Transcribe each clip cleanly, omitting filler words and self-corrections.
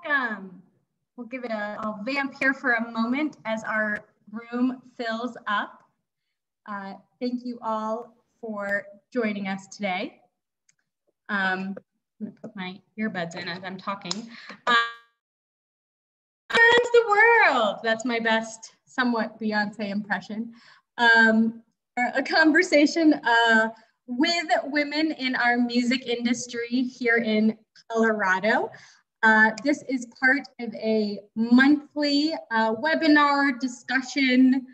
welcome. We'll give it I'll vamp here for a moment as our room fills up. Thank you all for joining us today. I'm gonna put my earbuds in as I'm talking. Around the world, that's my best somewhat Beyonce impression. A conversation with women in our music industry here in Colorado. This is part of a monthly webinar discussion.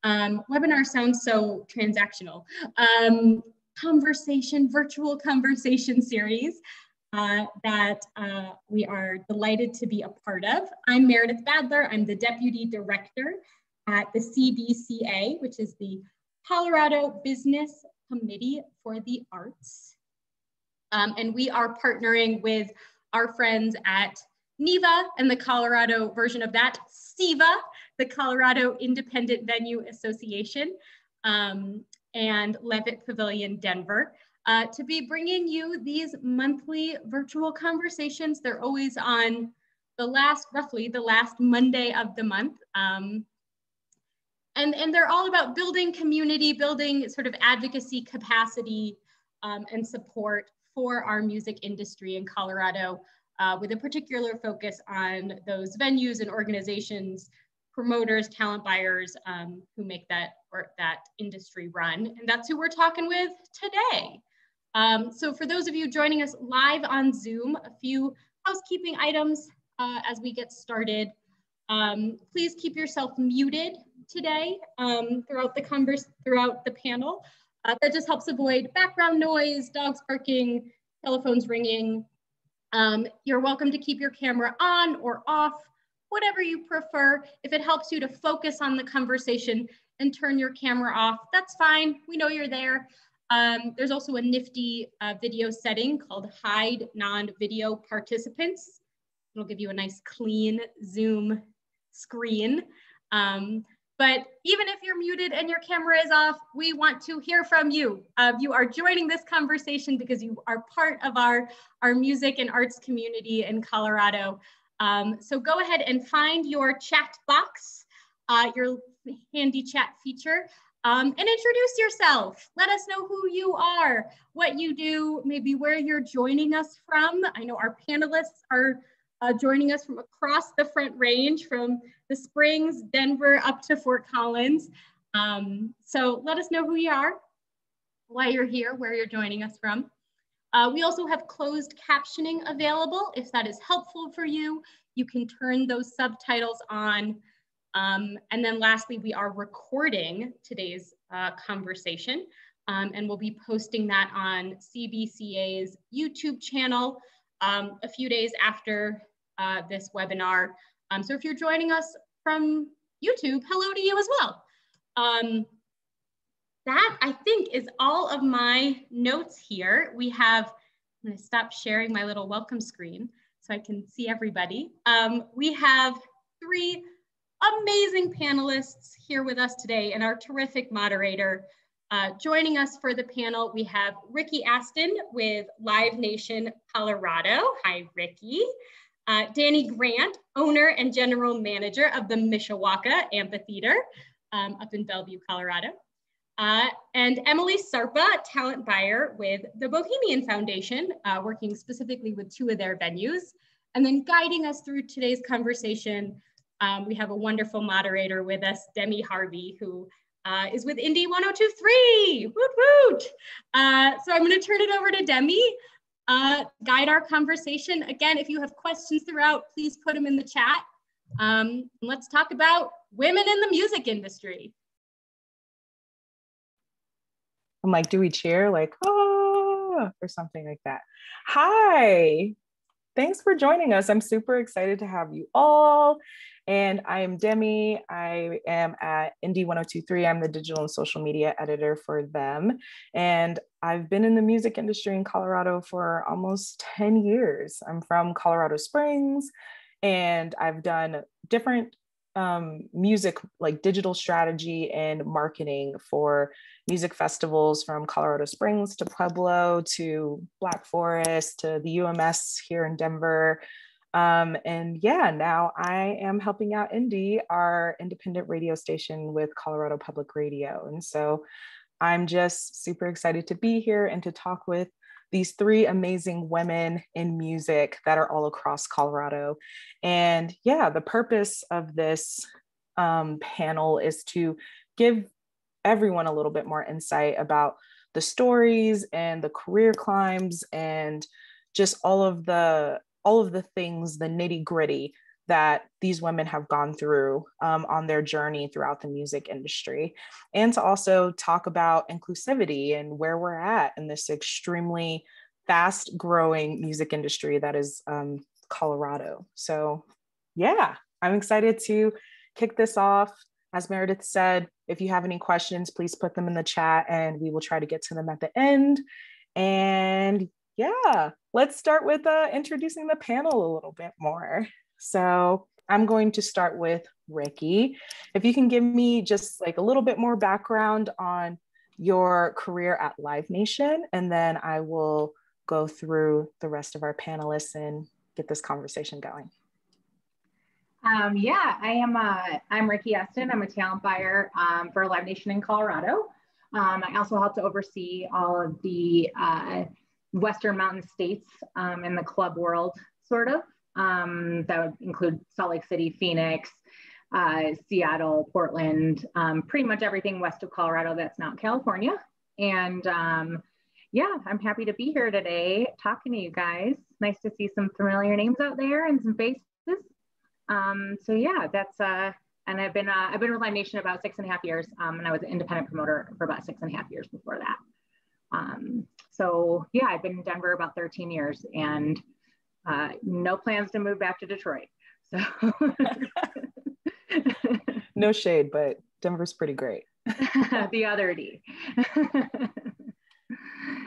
Webinar sounds so transactional. Virtual conversation series that we are delighted to be a part of. I'm Meredith Badler. I'm the Deputy Director at the CBCA, which is the Colorado Business Committee for the Arts. And we are partnering with our friends at NIVA and the Colorado version of that, CIVA, the Colorado Independent Venue Association, and Levitt Pavilion, Denver, to be bringing you these monthly virtual conversations. They're always on roughly the last Monday of the month. And they're all about building community, building sort of advocacy capacity and support for our music industry in Colorado, with a particular focus on those venues and organizations, promoters, talent buyers who make that industry run. And that's who we're talking with today. So for those of you joining us live on Zoom, a few housekeeping items as we get started. Please keep yourself muted today throughout the panel. That just helps avoid background noise, dogs barking, telephones ringing. You're welcome to keep your camera on or off, whatever you prefer. If it helps you to focus on the conversation and turn your camera off, that's fine. We know you're there. There's also a nifty video setting called Hide Non-Video Participants. It'll give you a nice clean Zoom screen. But even if you're muted and your camera is off, we want to hear from you. You are joining this conversation because you are part of our music and arts community in Colorado. So go ahead and find your chat box, your handy chat feature, and introduce yourself. Let us know who you are, what you do, maybe where you're joining us from. I know our panelists are joining us from across the Front Range, from the Springs, Denver, up to Fort Collins. So let us know who you are, why you're here, where you're joining us from. We also have closed captioning available. If that is helpful for you, you can turn those subtitles on. And then lastly, we are recording today's conversation, and we'll be posting that on CBCA's YouTube channel a few days after this webinar. So if you're joining us from YouTube, hello to you as well. That I think is all of my notes here. I'm gonna stop sharing my little welcome screen so I can see everybody. We have three amazing panelists here with us today and our terrific moderator. Joining us for the panel, we have Rikki Aston with Live Nation Colorado. Hi, Rikki. Dani Grant, owner and general manager of the Mishawaka Amphitheatre up in Bellevue, Colorado. And Emily Sarpa, talent buyer with the Bohemian Foundation, working specifically with two of their venues. And then guiding us through today's conversation, we have a wonderful moderator with us, Demi Harvey, who is with Indie 102.3, woot woot. So I'm gonna turn it over to Demi, guide our conversation. Again, if you have questions throughout, please put them in the chat. Let's talk about women in the music industry. I'm like, do we cheer? Like, oh, or something like that. Hi, thanks for joining us. I'm super excited to have you all. And I am Demi. I am at Indie 102.3. I'm the digital and social media editor for them. And I've been in the music industry in Colorado for almost 10 years. I'm from Colorado Springs, and I've done different music, like digital strategy and marketing for music festivals from Colorado Springs to Pueblo to Black Forest to the UMS here in Denver. And yeah, now I am helping out Indy, our independent radio station with Colorado Public Radio. And so I'm just super excited to be here and to talk with these three amazing women in music that are all across Colorado. And yeah, the purpose of this panel is to give everyone a little bit more insight about the stories and the career climbs and just all of the things, the nitty gritty that these women have gone through on their journey throughout the music industry, and to also talk about inclusivity and where we're at in this extremely fast growing music industry that is Colorado. So yeah, I'm excited to kick this off. As Meredith said, if you have any questions, please put them in the chat and we will try to get to them at the end. And yeah, let's start with introducing the panel a little bit more. So I'm going to start with Rikki. If you can give me just like a little bit more background on your career at Live Nation, and then I will go through the rest of our panelists and get this conversation going. Yeah, I'm Rikki Aston. I'm a talent buyer for Live Nation in Colorado. I also help to oversee all of the Western Mountain states in the club world, sort of. That would include Salt Lake City, Phoenix, Seattle, Portland, pretty much everything west of Colorado that's not California. And yeah, I'm happy to be here today talking to you guys. Nice to see some familiar names out there and some faces. So yeah, that's and I've been with Live Nation about 6.5 years, and I was an independent promoter for about 6.5 years before that. So yeah, I've been in Denver about 13 years, and no plans to move back to Detroit. So no shade, but Denver's pretty great. The other D.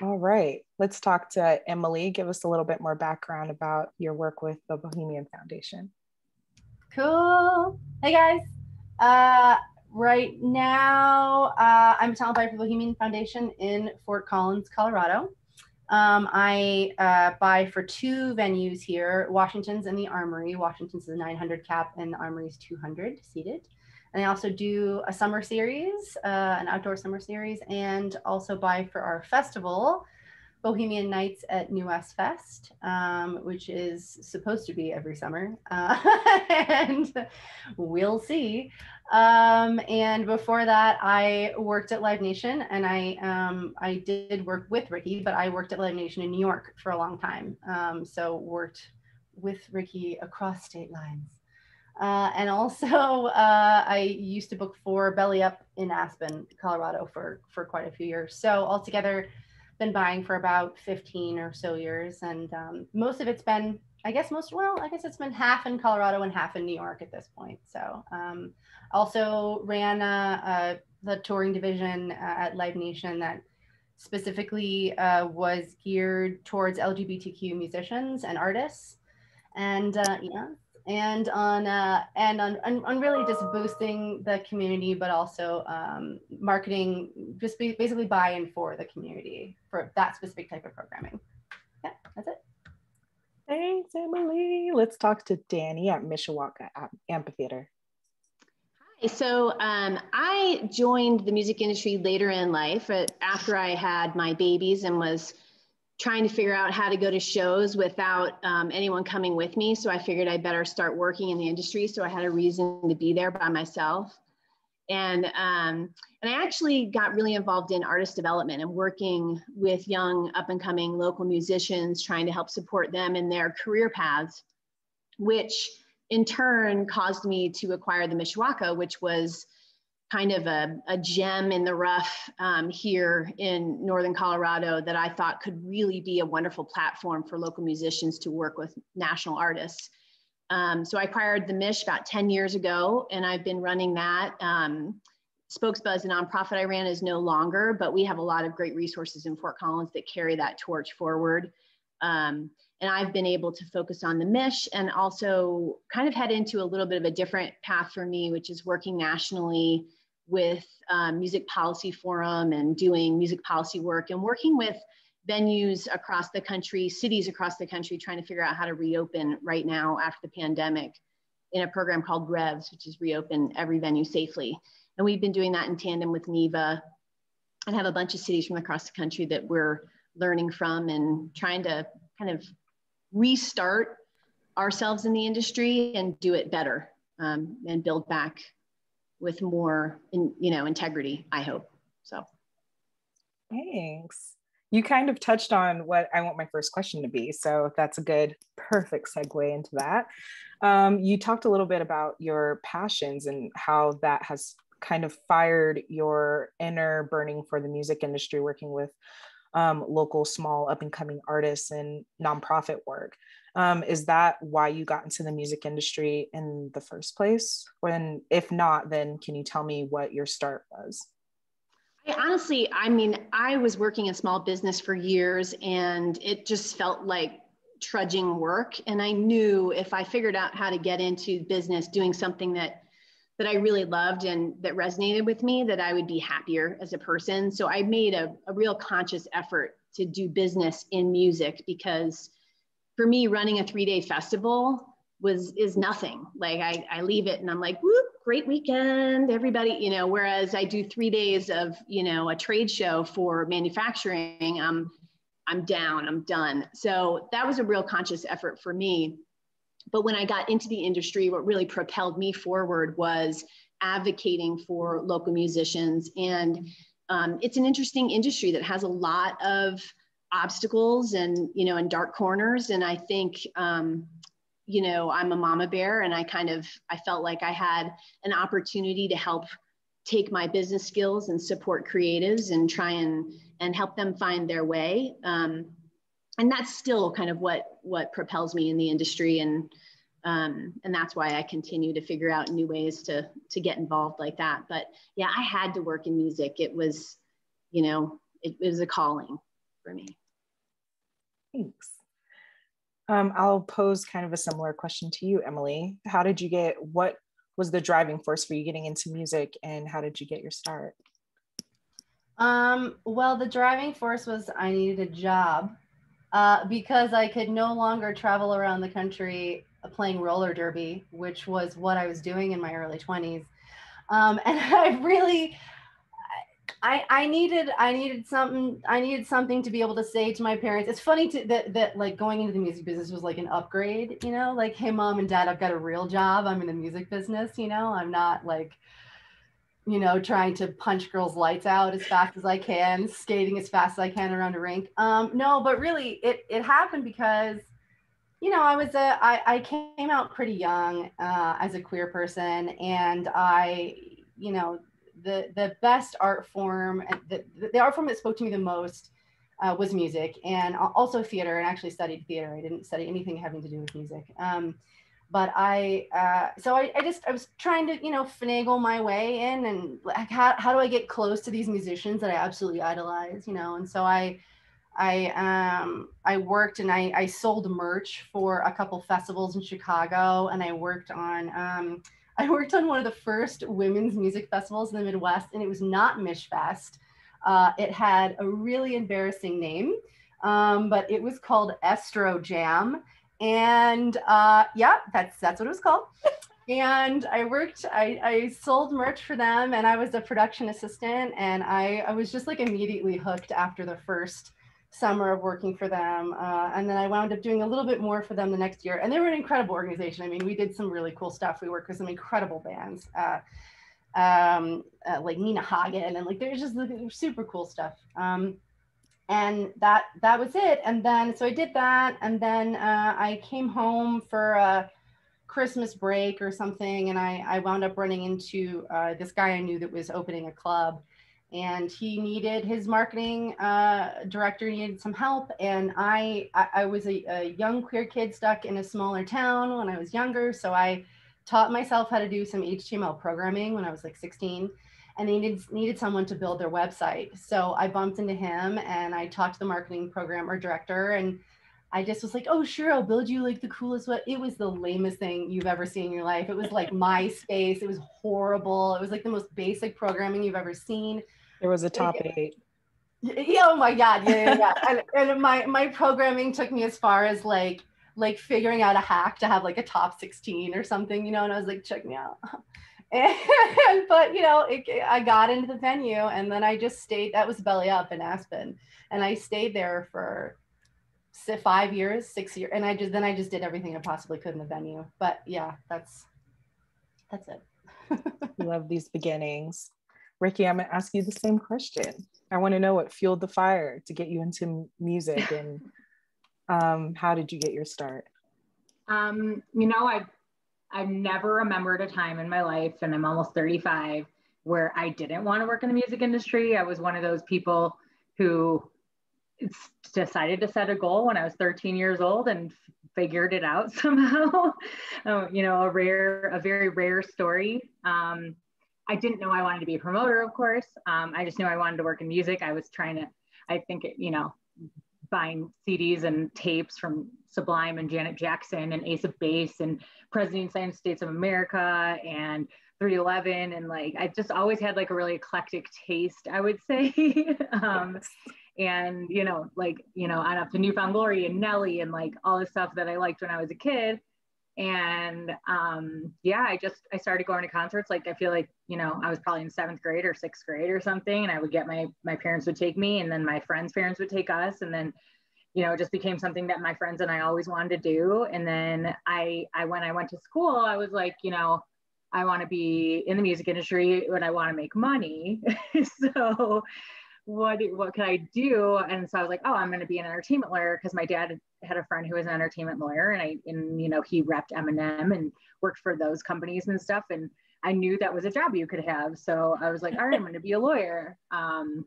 All right, let's talk to Emily. Give us a little bit more background about your work with the Bohemian Foundation. Cool. Hey guys. Right now, I'm a talent buyer for Bohemian Foundation in Fort Collins, Colorado. I buy for two venues here. Washington's and the Armory. Washington's is a 900 cap and the Armory's 200 seated. And I also do a summer series, an outdoor summer series, and also buy for our festival, Bohemian Nights at New West Fest, which is supposed to be every summer, and we'll see. And before that, I worked at Live Nation, and I did work with Rikki, but I worked at Live Nation in New York for a long time. So worked with Rikki across state lines. And also, I used to book for Belly Up in Aspen, Colorado for quite a few years. So altogether, been buying for about 15 or so years. And most of it's been, I guess it's been half in Colorado and half in New York at this point. So also ran the touring division at Live Nation that specifically was geared towards LGBTQ musicians and artists. And yeah. And on really just boosting the community, but also marketing, just basically buy-in for the community for that specific type of programming. Yeah, that's it. Thanks, Emily. Let's talk to Dani at Mishawaka Amphitheatre. Hi, so I joined the music industry later in life after I had my babies and was trying to figure out how to go to shows without anyone coming with me. So I figured I'd better start working in the industry. So I had a reason to be there by myself. And I actually got really involved in artist development and working with young up and coming local musicians, trying to help support them in their career paths, which in turn caused me to acquire the Mishawaka, which was kind of a gem in the rough here in Northern Colorado that I thought could really be a wonderful platform for local musicians to work with national artists. So I acquired the Mish about 10 years ago, and I've been running that. Spokesbuzz, a nonprofit I ran, is no longer, but we have a lot of great resources in Fort Collins that carry that torch forward. And I've been able to focus on the Mish and also kind of head into a little bit of a different path for me, which is working nationally with Music Policy Forum and doing music policy work and working with venues across the country, cities across the country, trying to figure out how to reopen right now after the pandemic in a program called REVS, which is Reopen Every Venue Safely. And we've been doing that in tandem with NEVA, and have a bunch of cities from across the country that we're learning from and trying to kind of restart ourselves in the industry and do it better, and build back with more integrity, I hope. So thanks. You kind of touched on what I want my first question to be, so that's a good, perfect segue into that. You talked a little bit about your passions and how that has kind of fired your inner burning for the music industry, working with local, small, up and coming artists and nonprofit work. Is that why you got into the music industry in the first place? When, if not, then can you tell me what your start was? I was working in small business for years, and it just felt like trudging work. And I knew if I figured out how to get into business, doing something that I really loved and that resonated with me, that I would be happier as a person. So I made a real conscious effort to do business in music, because for me, running a 3-day festival is nothing. Like I leave it and I'm like, whoop, great weekend, everybody, whereas I do 3 days of, a trade show for manufacturing, I'm down, I'm done. So that was a real conscious effort for me. But when I got into the industry, what really propelled me forward was advocating for local musicians. And it's an interesting industry that has a lot of obstacles and, and dark corners. And I think, I'm a mama bear, and I felt like I had an opportunity to help take my business skills and support creatives and try and help them find their way. And that's still kind of what propels me in the industry. And that's why I continue to figure out new ways to get involved like that. But yeah, I had to work in music. It was, it was a calling for me. Thanks. I'll pose kind of a similar question to you, Emily. What was the driving force for you getting into music, and how did you get your start? Well, the driving force was I needed a job because I could no longer travel around the country playing roller derby, which was what I was doing in my early 20s. And I needed something to be able to say to my parents. It's funny that like going into the music business was like an upgrade, like, hey, mom and dad, I've got a real job. I'm in the music business, I'm not like, trying to punch girls' lights out as fast as I can, skating as fast as I can around a rink. No, but really it happened because, I came out pretty young as a queer person, and the best art form, the art form that spoke to me the most was music, and also theater, and actually studied theater. I didn't study anything having to do with music. But I was trying to, finagle my way in, and like, how do I get close to these musicians that I absolutely idolize, and so I worked, and I sold merch for a couple festivals in Chicago, and I worked on one of the first women's music festivals in the Midwest, and it was not Mishfest. It had a really embarrassing name, but it was called Estro Jam. And yeah, that's what it was called. And I sold merch for them, and I was a production assistant, and I was just like immediately hooked after the first summer of working for them. And then I wound up doing a little bit more for them the next year. And they were an incredible organization. I mean, we did some really cool stuff. We worked with some incredible bands, like Nina Hagen, and like, there's just super cool stuff. And that was it. And then, so I did that. And then I came home for a Christmas break or something. And I wound up running into this guy I knew that was opening a club, and he needed, his marketing director needed some help. And I was a young queer kid stuck in a smaller town when I was younger. So I taught myself how to do some HTML programming when I was like 16. And they needed someone to build their website. So I bumped into him, and I talked to the marketing program or director, and I just was like, oh, sure, I'll build you like the coolest web. It was the lamest thing you've ever seen in your life. It was like MySpace. It was horrible. It was like the most basic programming you've ever seen. There was a top 8. Yeah, oh my God, yeah. And my programming took me as far as like figuring out a hack to have like a top 16 or something, you know, and I was like, check me out. But you know, I got into the venue, and then I just stayed. That was Belly Up in Aspen, and I stayed there for 5 years, 6 years, and I just did everything I possibly could in the venue. But yeah, that's it. Love these beginnings. Rikki, I'm gonna ask you the same question. I want to know what fueled the fire to get you into music, and how did you get your start? You know, I've never remembered a time in my life, and I'm almost 35, where I didn't want to work in the music industry. I was one of those people who decided to set a goal when I was 13 years old and figured it out somehow. You know, a very rare story. I didn't know I wanted to be a promoter, of course. I just knew I wanted to work in music. I was trying to, I think, you know, buying CDs and tapes from Sublime and Janet Jackson and Ace of Base and President of the United States of America and 311. And like, I just always had like a really eclectic taste, I would say. And, you know, like, you know, on up to Newfound Glory and Nelly and like all the stuff that I liked when I was a kid. And yeah, I started going to concerts. Like, I feel like, you know, I was probably in 7th grade or 6th grade or something. And I would get my parents would take me, and then my friends' parents would take us. And then, you know, it just became something that my friends and I always wanted to do. And then when I went to school, I was like, you know, I want to be in the music industry, but I want to make money. So what can I do? And so I was like, oh, I'm going to be an entertainment lawyer, because my dad had a friend who was an entertainment lawyer, and you know, he repped Eminem and worked for those companies and stuff. And I knew that was a job you could have. So I was like, all right, I'm going to be a lawyer. And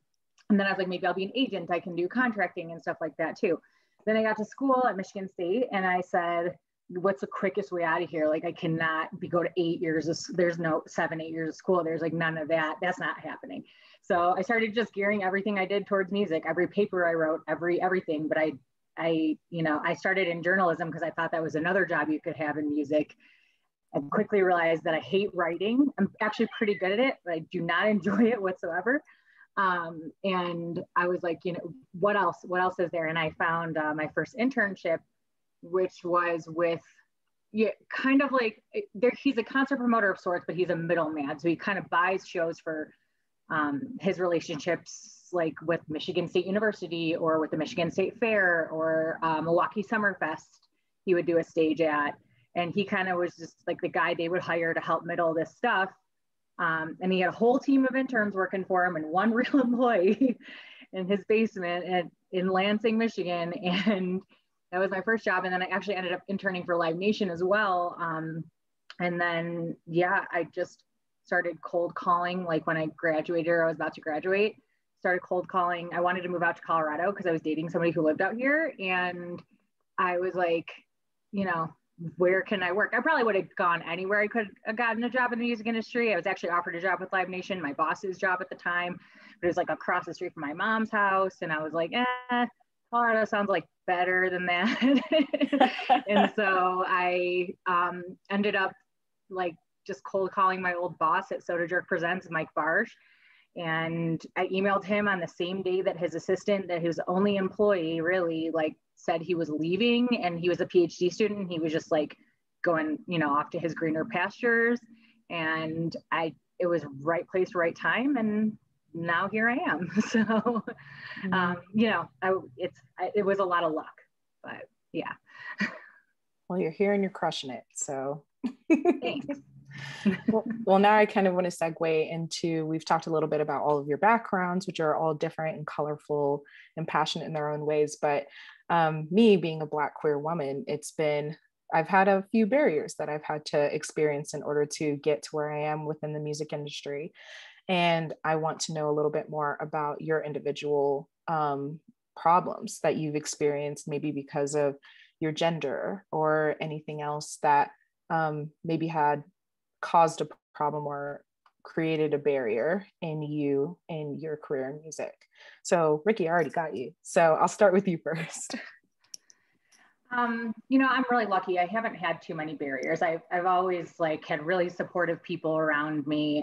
then I was like, maybe I'll be an agent. I can do contracting and stuff like that too. Then I got to school at Michigan State, and I said, what's the quickest way out of here? Like, I cannot go to 8 years. There's no 7, 8 years of school. There's like none of that. That's not happening. So I started just gearing everything I did towards music, every paper I wrote, everything. But I started in journalism because I thought that was another job you could have in music. I quickly realized that I hate writing. I'm actually pretty good at it, but I do not enjoy it whatsoever. And I was like, you know, what else is there? And I found my first internship, which was with, kind of like, he's a concert promoter of sorts, but he's a middleman. So he kind of buys shows for his relationships, like with Michigan State University or with the Michigan State Fair or Milwaukee Summerfest, he would do a stage at. And he kind of was just like the guy they would hire to help middle this stuff. And he had a whole team of interns working for him and one real employee in his basement in Lansing, Michigan. And that was my first job. And then I actually ended up interning for Live Nation as well. And then, yeah, I just started cold calling. Like when I graduated, or I was about to graduate, started cold calling. I wanted to move out to Colorado because I was dating somebody who lived out here. And I was like, you know, where can I work? I probably would have gone anywhere I could have gotten a job in the music industry. I was actually offered a job with Live Nation, my boss's job at the time, but it was like across the street from my mom's house. And I was like, Colorado sounds like better than that. And so I ended up like just cold calling my old boss at Soda Jerk Presents, Mike Barsh. And I emailed him on the same day that his assistant, that his only employee really, like said he was leaving, and he was a PhD student. He was just like going, you know, off to his greener pastures. And it was right place, right time. And now here I am. So, you know, it was a lot of luck, but yeah. Well, you're here and you're crushing it. So Thanks. well, now I kind of want to segue into, we've talked a little bit about all of your backgrounds, which are all different and colorful and passionate in their own ways. But me being a Black queer woman, I've had a few barriers that I've had to experience in order to get to where I am within the music industry. And I want to know a little bit more about your individual problems that you've experienced, maybe because of your gender or anything else that maybe had caused a problem or created a barrier in you in your career in music. So Rikki, I already got you. So I'll start with you first. You know, I'm really lucky. I haven't had too many barriers. I've always like had really supportive people around me.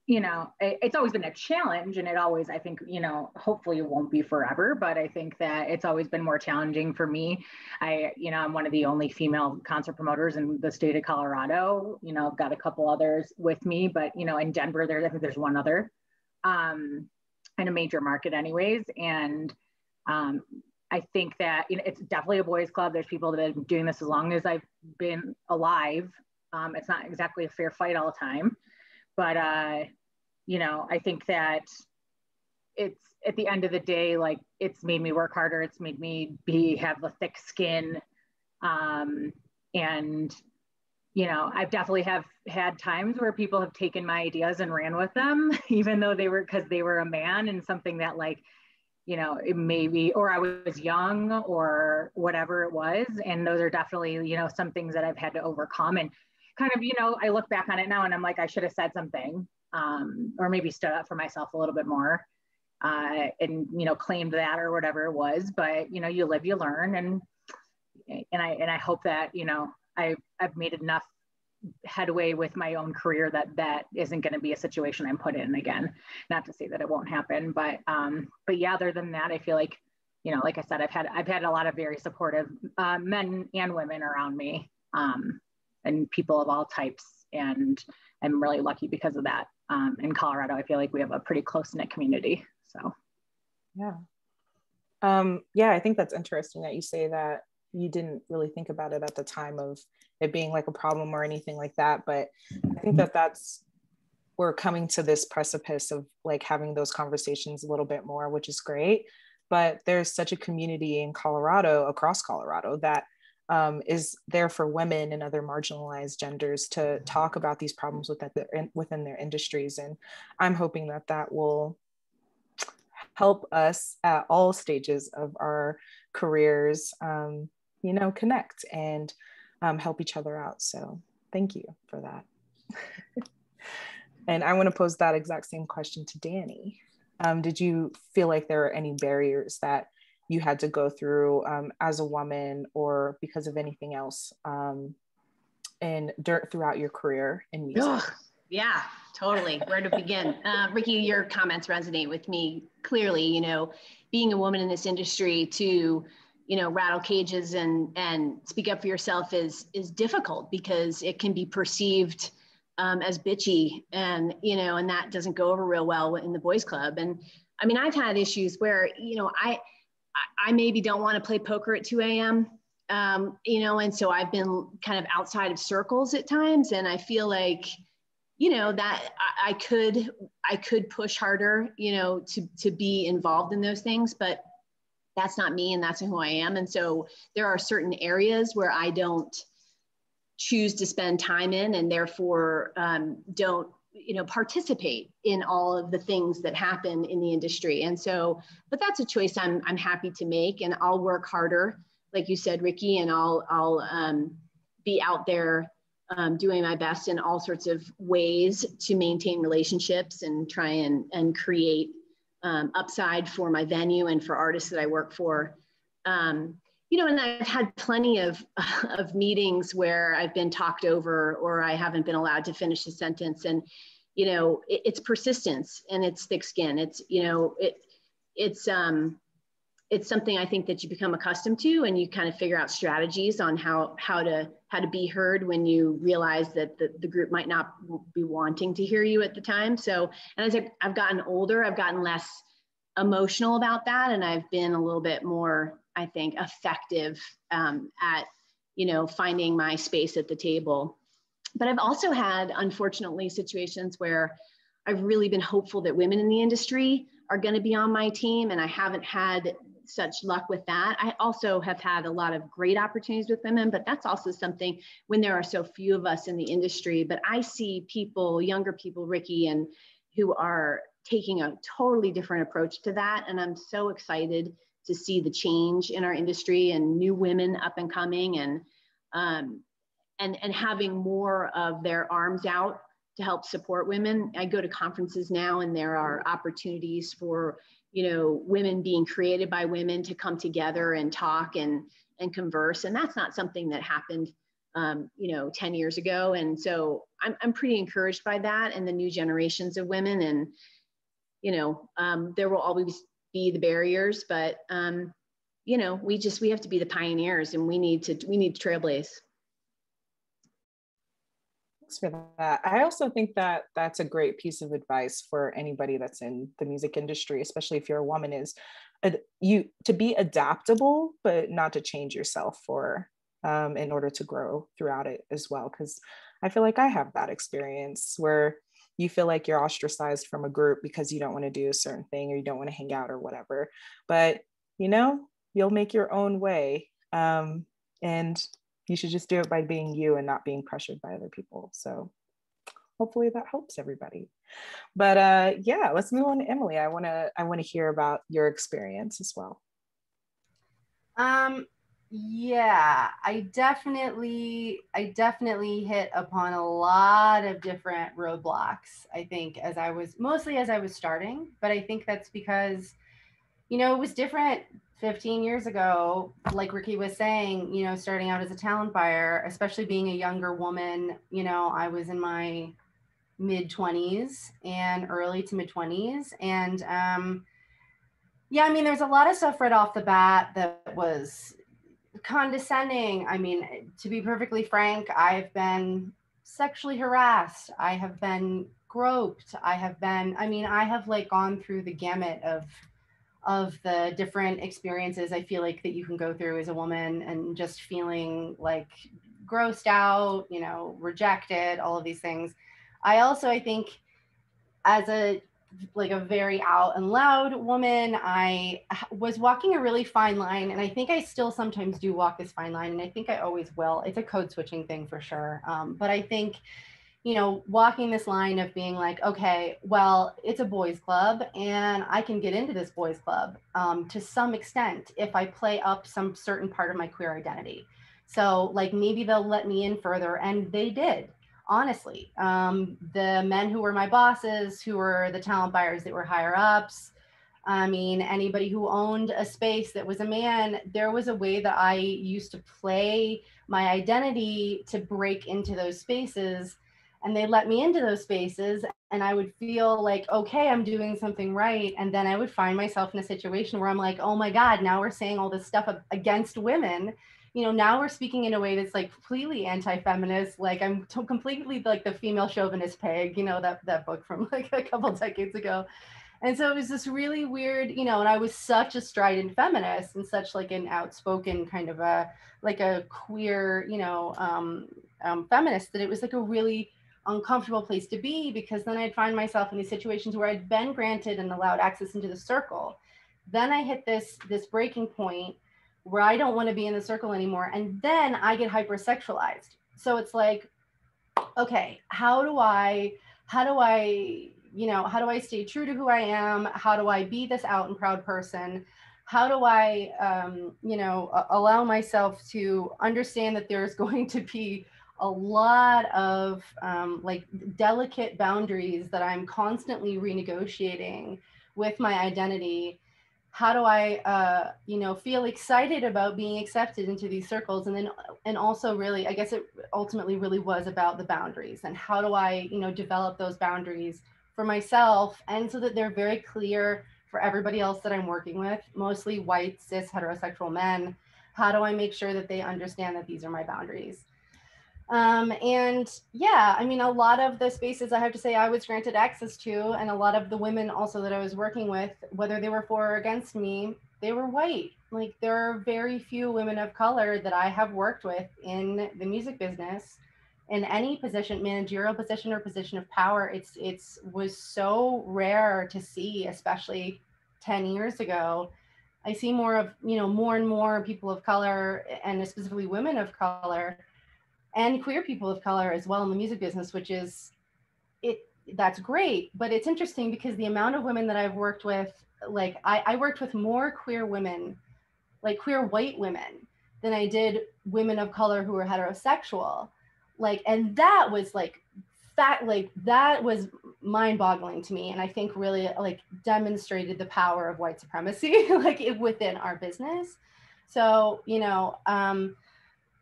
you know, it's always been a challenge, and it always, I think, you know, hopefully it won't be forever, but I think that it's always been more challenging for me. You know, I'm one of the only female concert promoters in the state of Colorado. You know, I've got a couple others with me, but, you know, in Denver, I think there's one other, in a major market anyways. And I think that, you know, it's definitely a boys' club. There's people that have been doing this as long as I've been alive. It's not exactly a fair fight all the time. But, you know, I think that it's, at the end of the day, like, it's made me work harder. It's made me have a thick skin. And, you know, I've definitely have had times where people have taken my ideas and ran with them, even though because they were a man, and something that, like, you know, it may be, or I was young or whatever it was. And those are definitely, you know, some things that I've had to overcome. And kind of, you know, I look back on it now and I'm like, I should have said something, or maybe stood up for myself a little bit more, and, you know, claimed that or whatever it was. But, you know, you live, you learn. And I hope that, you know, I've made enough headway with my own career that isn't going to be a situation I'm put in again. Not to say that it won't happen, but yeah, other than that, I feel like, you know, like I said, I've had a lot of very supportive men and women around me, and people of all types. And I'm really lucky because of that. In Colorado, I feel like we have a pretty close-knit community. So. Yeah. Yeah, I think that's interesting that you say that you didn't really think about it at the time of it being like a problem or anything like that. But I think that we're coming to this precipice of like having those conversations a little bit more, which is great. But there's such a community in Colorado, across Colorado, that is there for women and other marginalized genders to talk about these problems within their industries. And I'm hoping that will help us at all stages of our careers, you know, connect and help each other out. So thank you for that. And I want to pose that exact same question to Dani. Did you feel like there were any barriers that you had to go through as a woman, or because of anything else throughout your career in music? Ugh, yeah, totally. Where to begin? Rikki, your comments resonate with me clearly. You know, being a woman in this industry to, you know, rattle cages and speak up for yourself is difficult, because it can be perceived as bitchy, and, you know, and that doesn't go over real well in the boys' club. And I mean, I've had issues where, you know, I maybe don't want to play poker at 2 a.m., you know, and so I've been kind of outside of circles at times. And I feel like, you know, that I could push harder, you know, to be involved in those things, but that's not me and that's who I am. And so there are certain areas where I don't choose to spend time in, and therefore don't, you know, participate in all of the things that happen in the industry. And so, but that's a choice I'm happy to make, and I'll work harder, like you said, Rikki, and I'll be out there doing my best in all sorts of ways to maintain relationships and try and create upside for my venue and for artists that I work for. You know, and I've had plenty of meetings where I've been talked over, or I haven't been allowed to finish a sentence. And, you know, it's persistence and it's thick skin. It's, you know, it's something I think that you become accustomed to, and you kind of figure out strategies on how to be heard when you realize that the group might not be wanting to hear you at the time. So, and as I've gotten older, I've gotten less emotional about that. And I've been a little bit more, I think, effective at, you know, finding my space at the table. But I've also had, unfortunately, situations where I've really been hopeful that women in the industry are going to be on my team, and I haven't had such luck with that. I also have had a lot of great opportunities with women, but that's also something when there are so few of us in the industry. But I see people, younger people, Rikki, and who are taking a totally different approach to that. And I'm so excited to see the change in our industry and new women up and coming, and having more of their arms out to help support women. I go to conferences now, and there are opportunities for, you know, women being created by women to come together and talk and converse. And that's not something that happened you know, 10 years ago. And so I'm pretty encouraged by that and the new generations of women. And, you know, there will always be the barriers, but, you know, we have to be the pioneers, and we need to trailblaze. Thanks for that. I also think that that's a great piece of advice for anybody that's in the music industry, especially if you're a woman, is to be adaptable, but not to change yourself in order to grow throughout it as well. Because I feel like I have that experience where you feel like you're ostracized from a group because you don't want to do a certain thing, or you don't want to hang out or whatever. But, you know, you'll make your own way. And you should just do it by being you and not being pressured by other people. So hopefully that helps everybody. But yeah, let's move on to Emily. I want to hear about your experience as well. Yeah, I definitely hit upon a lot of different roadblocks, I think, as I was starting, but I think that's because, you know, it was different 15 years ago, like Rikki was saying, you know, starting out as a talent buyer, especially being a younger woman. You know, I was in my mid-20s and early to mid-20s. And yeah, I mean, there's a lot of stuff right off the bat that was condescending. I mean, to be perfectly frank, I've been sexually harassed. I have been groped. I have like gone through the gamut of the different experiences I feel like that you can go through as a woman, and just feeling like grossed out, you know, rejected, all of these things. I think as a very out and loud woman, I was walking a really fine line, and I think I still sometimes do walk this fine line, and I think I always will. It's a code switching thing for sure. But I think, you know, walking this line of being like, okay, well, it's a boys club and I can get into this boys club to some extent if I play up some certain part of my queer identity. So like maybe they'll let me in further, and they did. Honestly, the men who were my bosses, who were the talent buyers that were higher ups, I mean, anybody who owned a space that was a man, there was a way that I used to play my identity to break into those spaces, and they let me into those spaces, and I would feel like, okay, I'm doing something right. And then I would find myself in a situation where I'm like, oh my God, now we're saying all this stuff against women. You know, now we're speaking in a way that's like completely anti-feminist. Like I'm completely like the female chauvinist pig, you know, that book from like a couple decades ago. And so it was this really weird, you know, and I was such a strident feminist and such like an outspoken kind of a queer, you know, feminist, that it was like a really uncomfortable place to be, because then I'd find myself in these situations where I'd been granted and allowed access into the circle. Then I hit this breaking point where I don't want to be in the circle anymore. And then I get hypersexualized. So it's like, okay, how do I stay true to who I am? How do I be this out and proud person? How do I, allow myself to understand that there's going to be a lot of like delicate boundaries that I'm constantly renegotiating with my identity? How do I, feel excited about being accepted into these circles? And also really, I guess it ultimately really was about the boundaries, and how do I, develop those boundaries for myself, and so that they're very clear for everybody else that I'm working with, mostly white, cis, heterosexual men. How do I make sure that they understand that these are my boundaries? And yeah, I mean, a lot of the spaces I have to say I was granted access to, and a lot of the women also that I was working with, whether they were for or against me, they were white. Like there are very few women of color that I have worked with in the music business in any position, managerial position or position of power. It's was so rare to see, especially 10 years ago. I see more of, more and more people of color, and specifically women of color, and queer people of color as well in the music business, which is that's great. But it's interesting because the amount of women that I've worked with, like I worked with more queer women, like queer white women, than I did women of color who were heterosexual. Like, and that was like that was mind-boggling to me. And I think really like demonstrated the power of white supremacy, like within our business. So,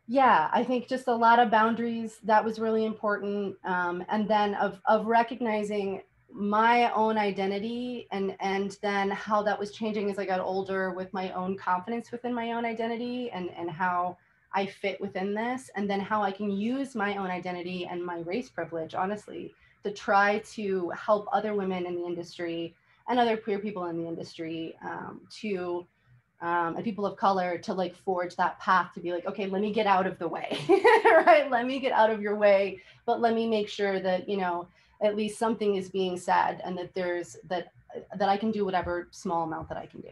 Yeah, I think just a lot of boundaries, that was really important. And then of recognizing my own identity and then how that was changing as I got older with my own confidence within my own identity and how I fit within this, and then how I can use my own identity and my race privilege, honestly, to try to help other women in the industry and other queer people in the industry and people of color to like forge that path to be like, okay, let me get out of the way, right? Let me get out of your way, but let me make sure that, you know, at least something is being said and that there's that I can do whatever small amount that I can do.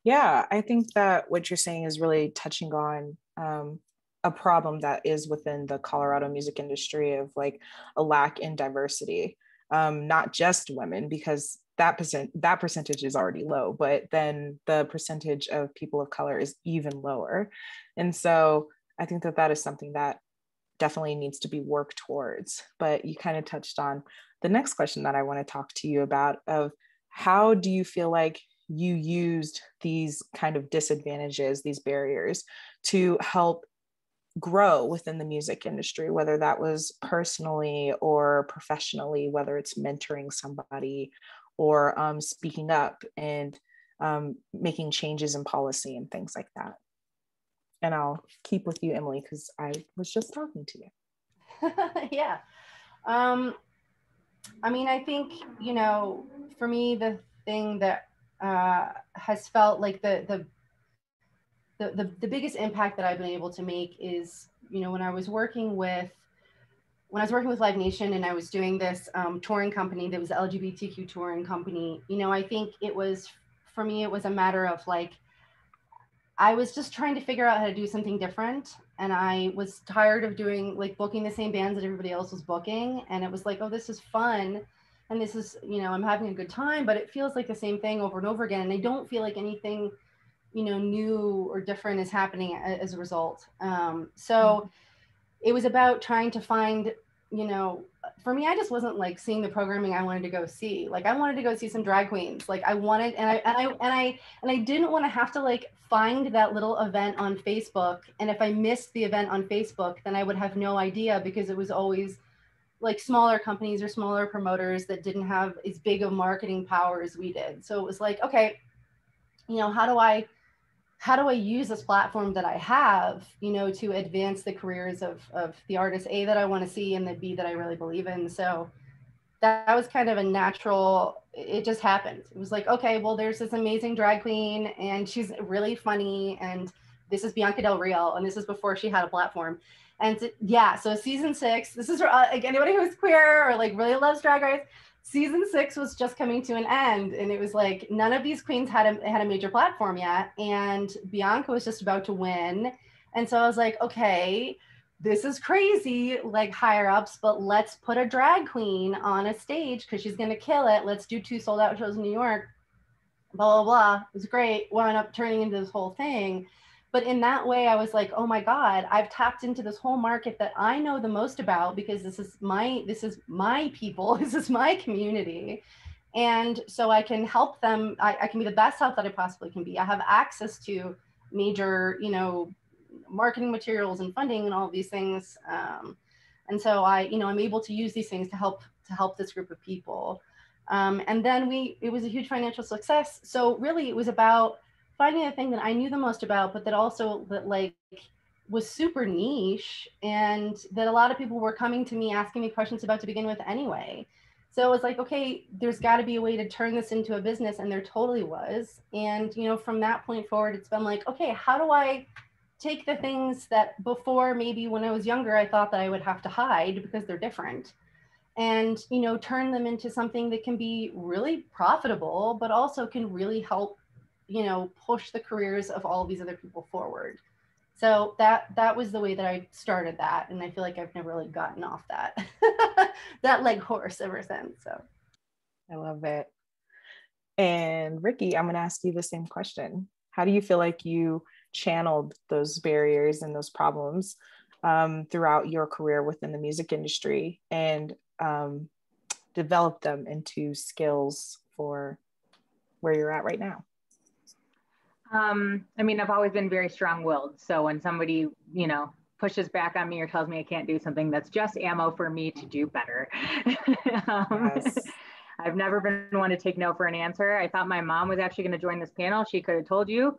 Yeah, I think that what you're saying is really touching on a problem that is within the Colorado music industry of like a lack in diversity, not just women, because that percentage is already low, but then the percentage of people of color is even lower. And so I think that that is something that definitely needs to be worked towards. But you kind of touched on the next question that I want to talk to you about of how do you feel like you used these kind of disadvantages, these barriers to help grow within the music industry, whether that was personally or professionally, whether it's mentoring somebody or speaking up and making changes in policy and things like that. And I'll keep with you, Emily, because I was just talking to you. Yeah. I mean, I think, you know, for me, the thing that has felt like the biggest impact that I've been able to make is, you know, when I was working with Live Nation and I was doing this touring company that was the LGBTQ touring company, you know, I think it was, for me, it was a matter of like, I was just trying to figure out how to do something different. And I was tired of doing like booking the same bands that everybody else was booking. And it was like, oh, this is fun. And this is, you know, I'm having a good time, but it feels like the same thing over and over again. And I don't feel like anything, you know, new or different is happening as a result. So it was about trying to find, you know, for me, I just wasn't like seeing the programming I wanted to go see. Like I wanted to go see some drag queens. Like I wanted, and I didn't want to have to like find that little event on Facebook. And if I missed the event on Facebook, then I would have no idea because it was always like smaller companies or smaller promoters that didn't have as big of marketing power as we did. So it was like, okay, you know, how do I use this platform that I have, you know, to advance the careers of the artists, A, that I want to see, and the B, that I really believe in. So that was kind of a natural, it just happened. It was like, okay, well, there's this amazing drag queen and she's really funny. And this is Bianca Del Rio. And this is before she had a platform. And so season 6, this is for like anybody who's queer or like really loves Drag Race. Season 6 was just coming to an end, and it was like none of these queens had a major platform yet, and Bianca was just about to win. And so I was like, okay, this is crazy, like higher ups, but let's put a drag queen on a stage because she's gonna kill it. Let's do 2 sold out shows in New York. Blah blah blah. It was great. Wound up turning into this whole thing. But in that way, I was like, oh my God, I've tapped into this whole market that I know the most about because this is my people, this is my community. And so I can help them. I can be the best help that I possibly can be. I have access to major, you know, marketing materials and funding and all of these things. And so I'm able to use these things to help this group of people. And then it was a huge financial success. So really it was about finding the thing that I knew the most about, but that also that like was super niche and that a lot of people were coming to me asking me questions about to begin with anyway. So it was like, okay, there's got to be a way to turn this into a business, and there totally was. And you know, from that point forward, it's been like, okay, how do I take the things that before, maybe when I was younger, I thought that I would have to hide because they're different, and you know, turn them into something that can be really profitable, but also can really help, you know, push the careers of all of these other people forward. So that was the way that I started that, and I feel like I've never really gotten off that that leg horse ever since. So I love it. And Rikki, I'm going to ask you the same question. How do you feel like you channeled those barriers and those problems throughout your career within the music industry and developed them into skills for where you're at right now? I mean, I've always been very strong-willed. So when somebody, you know, pushes back on me or tells me I can't do something, that's just ammo for me to do better. Yes. I've never been one to take no for an answer. I thought my mom was actually going to join this panel. She could have told you.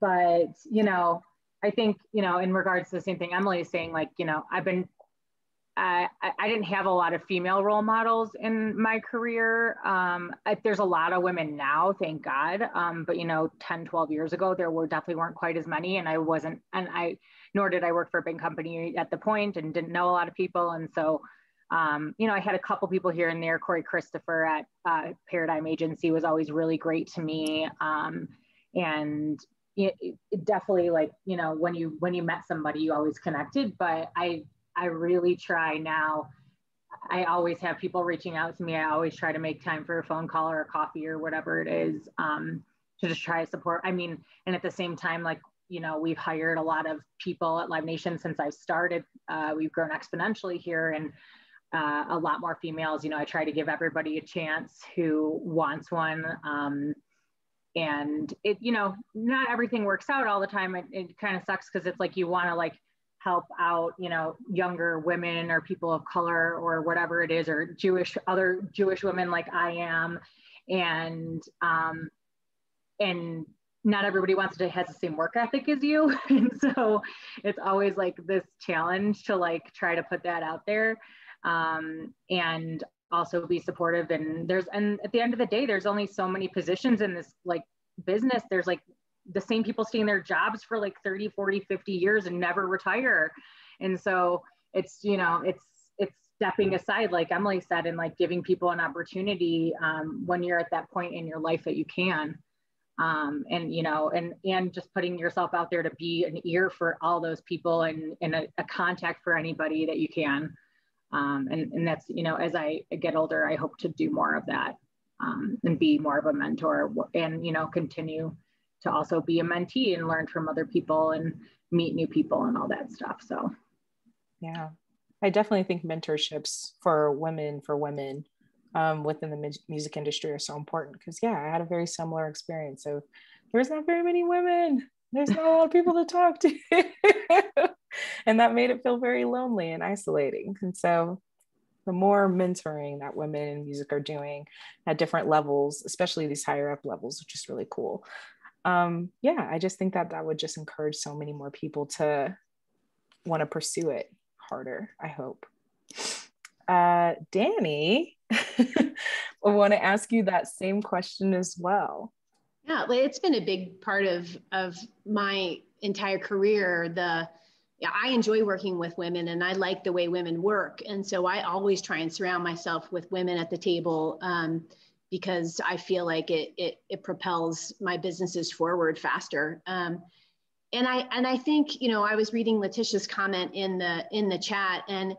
But, you know, I think, you know, in regards to the same thing Emily is saying, like, you know, I didn't have a lot of female role models in my career. There's a lot of women now, thank God. But, you know, 10, 12 years ago, there definitely weren't quite as many. And nor did I work for a big company at the point and didn't know a lot of people. And so, you know, I had a couple people here and there. Corey Christopher at Paradigm Agency was always really great to me. And it definitely, like, you know, when you met somebody, you always connected. But I really try now. I always have people reaching out to me. I always try to make time for a phone call or a coffee or whatever it is, to just try to support. I mean, and at the same time, like, you know, we've hired a lot of people at Live Nation since I've started. We've grown exponentially here, and a lot more females. You know, I try to give everybody a chance who wants one. And it, you know, not everything works out all the time. It kind of sucks because it's like you want to, like, help out, you know, younger women or people of color or whatever it is, or other Jewish women like I am. And not everybody has the same work ethic as you. And so it's always like this challenge to, like, try to put that out there, and also be supportive. And at the end of the day, there's only so many positions in this, like, business. There's, like, the same people stay in their jobs for like 30, 40, 50 years and never retire. And so it's, you know, it's stepping aside, like Emily said, and, like, giving people an opportunity when you're at that point in your life that you can. And, you know, and just putting yourself out there to be an ear for all those people and a contact for anybody that you can. And that's, you know, as I get older, I hope to do more of that, and be more of a mentor, and, you know, continue to also be a mentee and learn from other people and meet new people and all that stuff. So, yeah, I definitely think mentorships for women within the music industry are so important, because, yeah, I had a very similar experience. So there's not very many women. There's not a lot of people to talk to. And that made it feel very lonely and isolating. And so the more mentoring that women in music are doing at different levels, especially these higher up levels, which is really cool. Yeah, I just think that would just encourage so many more people to want to pursue it harder, I hope. Dani, I want to ask you that same question as well. Yeah, it's been a big part of my entire career. I enjoy working with women, and I like the way women work. And so I always try and surround myself with women at the table, because I feel like it propels my businesses forward faster. And I think, you know, I was reading Letitia's comment in the chat, and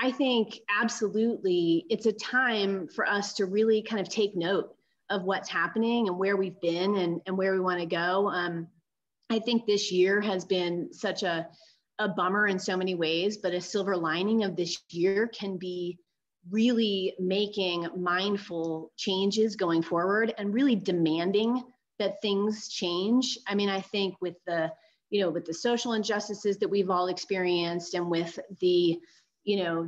I think absolutely it's a time for us to really kind of take note of what's happening and where we've been and where we want to go. I think this year has been such a bummer in so many ways, but a silver lining of this year can be really making mindful changes going forward and really demanding that things change. I mean, I think with the social injustices that we've all experienced, and with the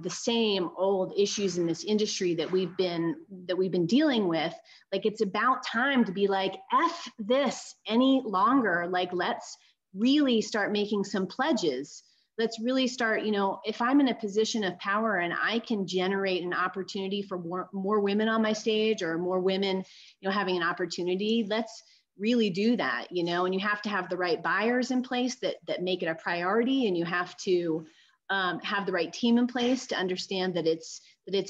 same old issues in this industry that we've been dealing with, like, it's about time to be like, F this any longer. Like, let's really start making some pledges. Let's really start, you know, if I'm in a position of power and I can generate an opportunity for more women on my stage, or more women, you know, having an opportunity, let's really do that, you know. And you have to have the right buyers in place that make it a priority, and you have to have the right team in place to understand that it's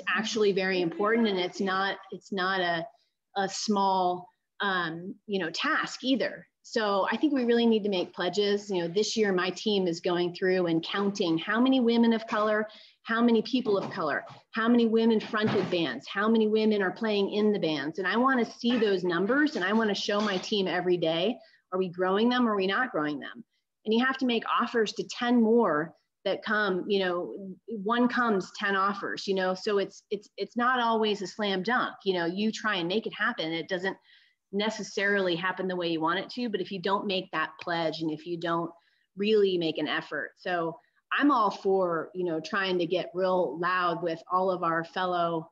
actually very important, and it's not a small task either. So I think we really need to make pledges. You know, this year my team is going through and counting how many women of color, how many people of color, how many women fronted bands, how many women are playing in the bands. And I want to see those numbers, and I want to show my team every day, are we growing them or are we not growing them? And you have to make offers to 10 more that come, you know, one comes, 10 offers, you know, so it's not always a slam dunk. You know, you try and make it happen. It doesn't necessarily happen the way you want it to, but if you don't make that pledge and if you don't really make an effort. So I'm all for, you know, trying to get real loud with all of our fellow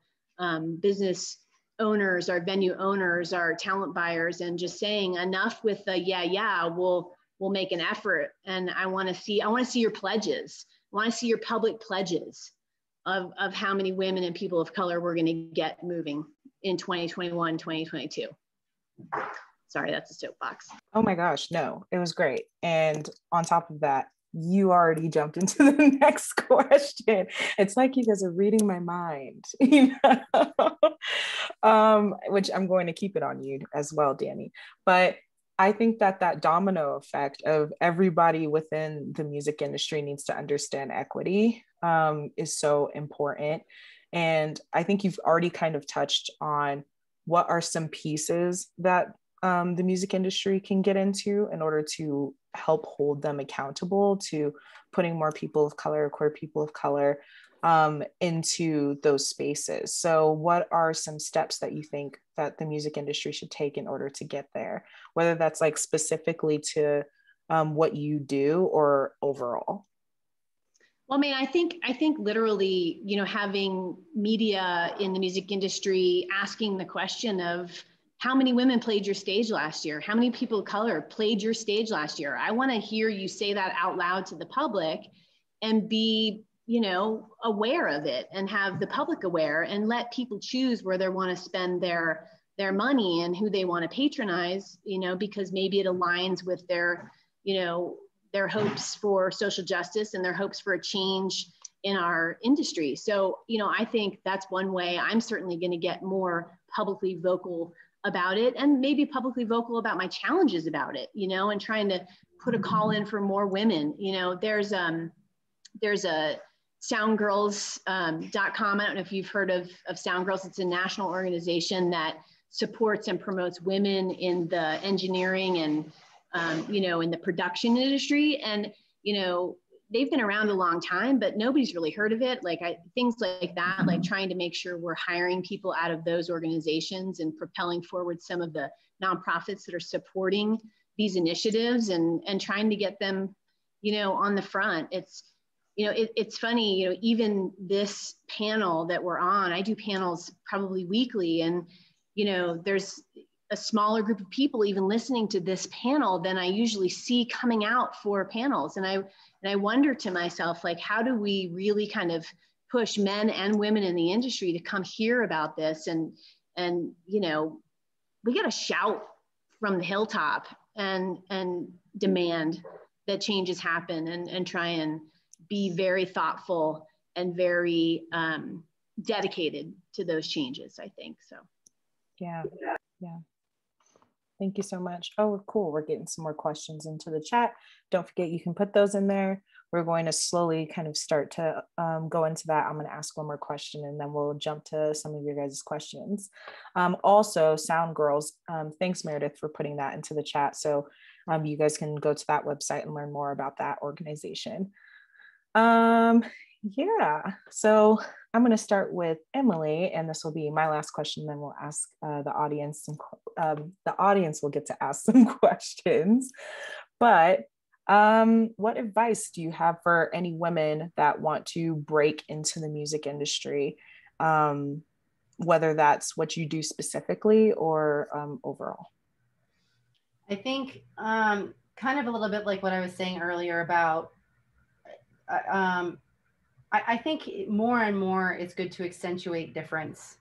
business owners, our venue owners, our talent buyers, and just saying enough with the, we'll make an effort. And I want to see your pledges. I want to see your public pledges of how many women and people of color we're going to get moving in 2021, 2022. Sorry, that's a soapbox. Oh my gosh, no, it was great. And on top of that, you already jumped into the next question. It's like you guys are reading my mind, you know? Which I'm going to keep it on you as well, Dani. But I think that domino effect of everybody within the music industry needs to understand equity is so important. And I think you've already kind of touched on what are some pieces that the music industry can get into in order to help hold them accountable to putting more people of color, queer people of color into those spaces. So what are some steps that you think that the music industry should take in order to get there? Whether that's like specifically to what you do or overall? Well, I mean, I think literally, you know, having media in the music industry asking the question of how many women played your stage last year? How many people of color played your stage last year? I want to hear you say that out loud to the public and be, you know, aware of it and have the public aware and let people choose where they want to spend their money and who they want to patronize, you know, because maybe it aligns with their, you know, their hopes for social justice and their hopes for a change in our industry. So, you know, I think that's one way. I'm certainly going to get more publicly vocal about it and maybe publicly vocal about my challenges about it, you know, and trying to put a call in for more women. You know, there's a soundgirls.com. I don't know if you've heard of Soundgirls. It's a national organization that supports and promotes women in the engineering and you know, in the production industry. And, you know, they've been around a long time, but nobody's really heard of it. Like things like that, like trying to make sure we're hiring people out of those organizations and propelling forward some of the nonprofits that are supporting these initiatives and trying to get them, you know, on the front. It's, you know, it's funny, you know, even this panel that we're on, I do panels probably weekly, and, you know, there's a smaller group of people even listening to this panel than I usually see coming out for panels. And I wonder to myself, like, how do we really kind of push men and women in the industry to come hear about this? And you know, we got to shout from the hilltop and demand that changes happen and try and be very thoughtful and very dedicated to those changes, I think. So. Yeah. Thank you so much. Oh, cool. We're getting some more questions into the chat. Don't forget, you can put those in there. We're going to slowly kind of start to go into that. I'm going to ask one more question and then we'll jump to some of your guys' questions. Also, Sound Girls, thanks Meredith for putting that into the chat. So you guys can go to that website and learn more about that organization. Yeah, so I'm going to start with Emily, and this will be my last question. Then we'll ask the audience. The audience will get to ask some questions. But what advice do you have for any women that want to break into the music industry, whether that's what you do specifically or overall? I think kind of a little bit like what I was saying earlier about I think more and more it's good to accentuate difference,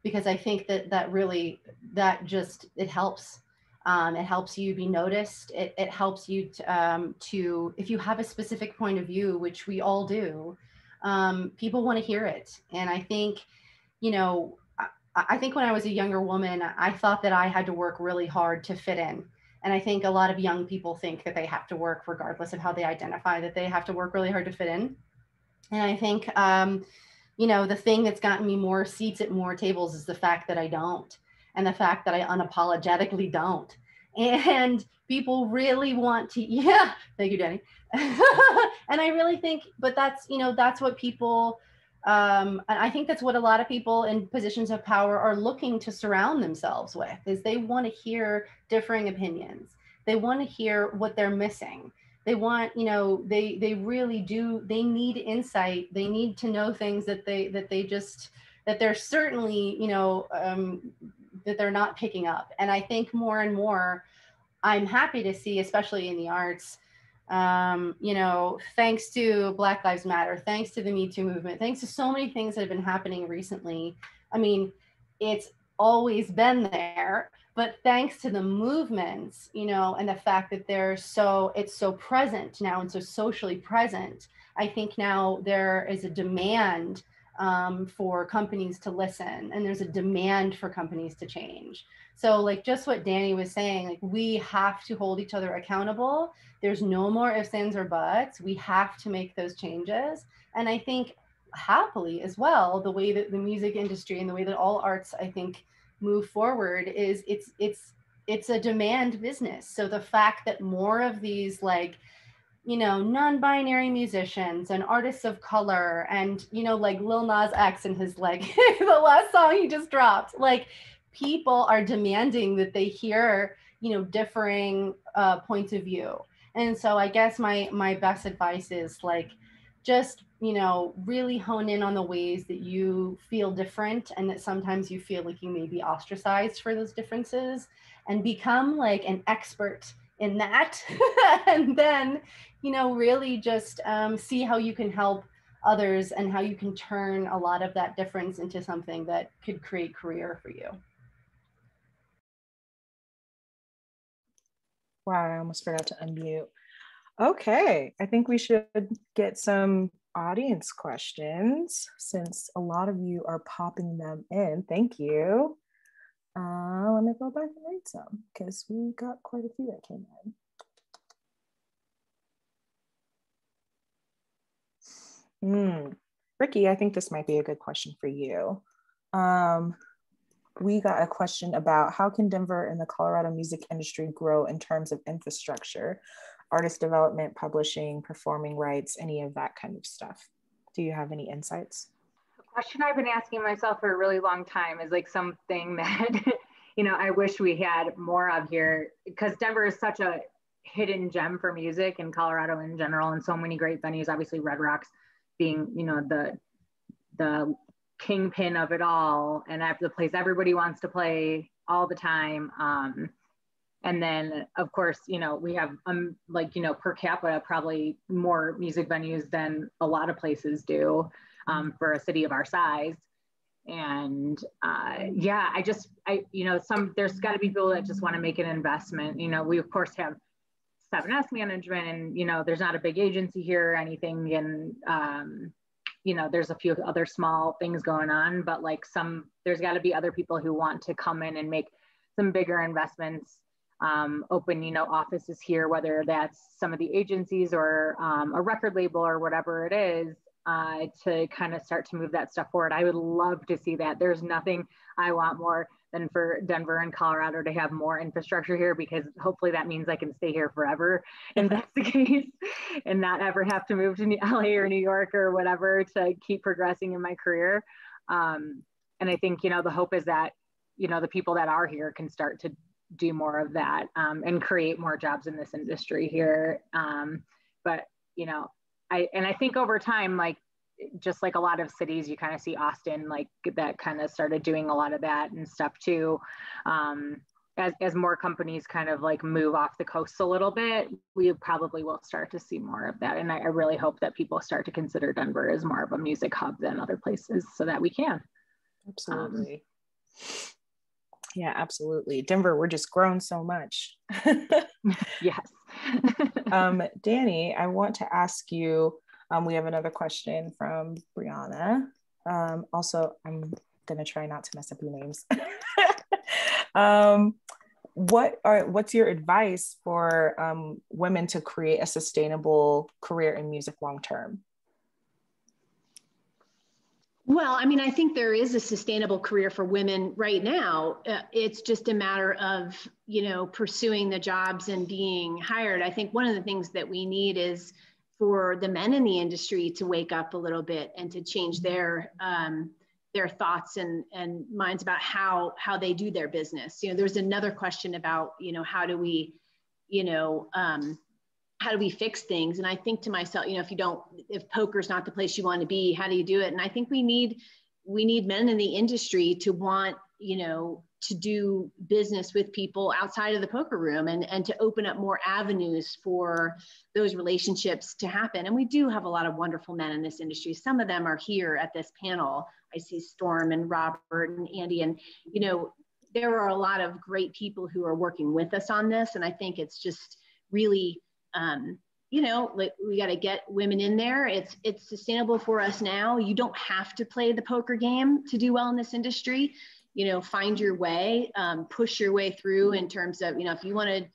because I think that really, it helps. It helps you be noticed. It helps you to, if you have a specific point of view, which we all do, people want to hear it. And I think, you know, I think when I was a younger woman, I thought that I had to work really hard to fit in. And I think a lot of young people think that they have to work, regardless of how they identify, that they have to work really hard to fit in. And I think, you know, the thing that's gotten me more seats at more tables is the fact that I don't, and the fact that I unapologetically don't. And people really want to, yeah, thank you, Dani. And I really think, but that's, you know, that's what people, and I think that's what a lot of people in positions of power are looking to surround themselves with, is they want to hear differing opinions. They want to hear what they're missing. They want, you know, they really do, they need insight. They need to know things that they're certainly, you know, that they're not picking up. And I think more and more, I'm happy to see, especially in the arts, you know, thanks to Black Lives Matter, thanks to the Me Too movement, thanks to so many things that have been happening recently. I mean, it's always been there, but thanks to the movements, you know, and the fact that it's so present now and so socially present, I think now there is a demand for companies to listen, and there's a demand for companies to change. So like just what Dani was saying, like we have to hold each other accountable. There's no more ifs, ands, or buts. We have to make those changes. And I think happily as well, the way that the music industry and the way that all arts, I think, move forward is it's a demand business. So the fact that more of these, like, you know, non-binary musicians and artists of color, and, you know, like Lil Nas X and his, like, the last song he just dropped, like, people are demanding that they hear, you know, differing points of view. And so I guess my best advice is, like, just, you know, really hone in on the ways that you feel different, and that sometimes you feel like you may be ostracized for those differences, and become like an expert in that. And then, you know, really just see how you can help others and how you can turn a lot of that difference into something that could create career for you. Wow, I almost forgot to unmute. Okay, I think we should get some audience questions since a lot of you are popping them in. Thank you. Let me go back and read some because we got quite a few that came in. Rikki, I think this might be a good question for you. We got a question about how can Denver and the Colorado music industry grow in terms of infrastructure, artist development, publishing, performing rights, any of that kind of stuff. Do you have any insights? A question I've been asking myself for a really long time is like something that, you know, I wish we had more of here, because Denver is such a hidden gem for music, and Colorado in general, and so many great venues, obviously Red Rocks being, you know, the kingpin of it all, and the place everybody wants to play all the time. And then of course, you know, we have like, you know, per capita, probably more music venues than a lot of places do for a city of our size. And yeah, you know, there's got to be people that just want to make an investment. You know, we of course have 7S management, and, you know, there's not a big agency here or anything. And, you know, there's a few other small things going on, but like there's got to be other people who want to come in and make some bigger investments, open, you know, offices here, whether that's some of the agencies or a record label or whatever it is, to kind of start to move that stuff forward. I would love to see that. There's nothing I want more than for Denver and Colorado to have more infrastructure here, because hopefully that means I can stay here forever, if that's the case, and not ever have to move to LA or New York or whatever to keep progressing in my career. And I think, you know, the hope is that, you know, the people that are here can start to do more of that, and create more jobs in this industry here. But, you know, I think over time, like, just like a lot of cities, you kind of see Aston, like, that kind of started doing a lot of that and stuff too. As more companies kind of like move off the coast a little bit, we probably will start to see more of that. And I really hope that people start to consider Denver as more of a music hub than other places, so that we can. Absolutely. Yeah, absolutely. Denver, we're just grown so much. Yes. Dani, I want to ask you, we have another question from Brianna. Also, I'm gonna try not to mess up your names. What's your advice for women to create a sustainable career in music long term? Well, I mean, I think there is a sustainable career for women right now. It's just a matter of, pursuing the jobs and being hired. I think one of the things that we need is for the men in the industry to wake up a little bit and to change their thoughts and minds about how they do their business. There's another question about, how do we fix things? And I think to myself, if poker's not the place you want to be, how do you do it? And I think we need men in the industry to want, to do business with people outside of the poker room and to open up more avenues for those relationships to happen. And we do have a lot of wonderful men in this industry. Some of them are here at this panel. I see Storm and Robert and Andy, and, there are a lot of great people who are working with us on this. And I think it's just really, like we got to get women in there. It's sustainable for us now. You don't have to play the poker game to do well in this industry. Find your way, push your way through in terms of, if you want to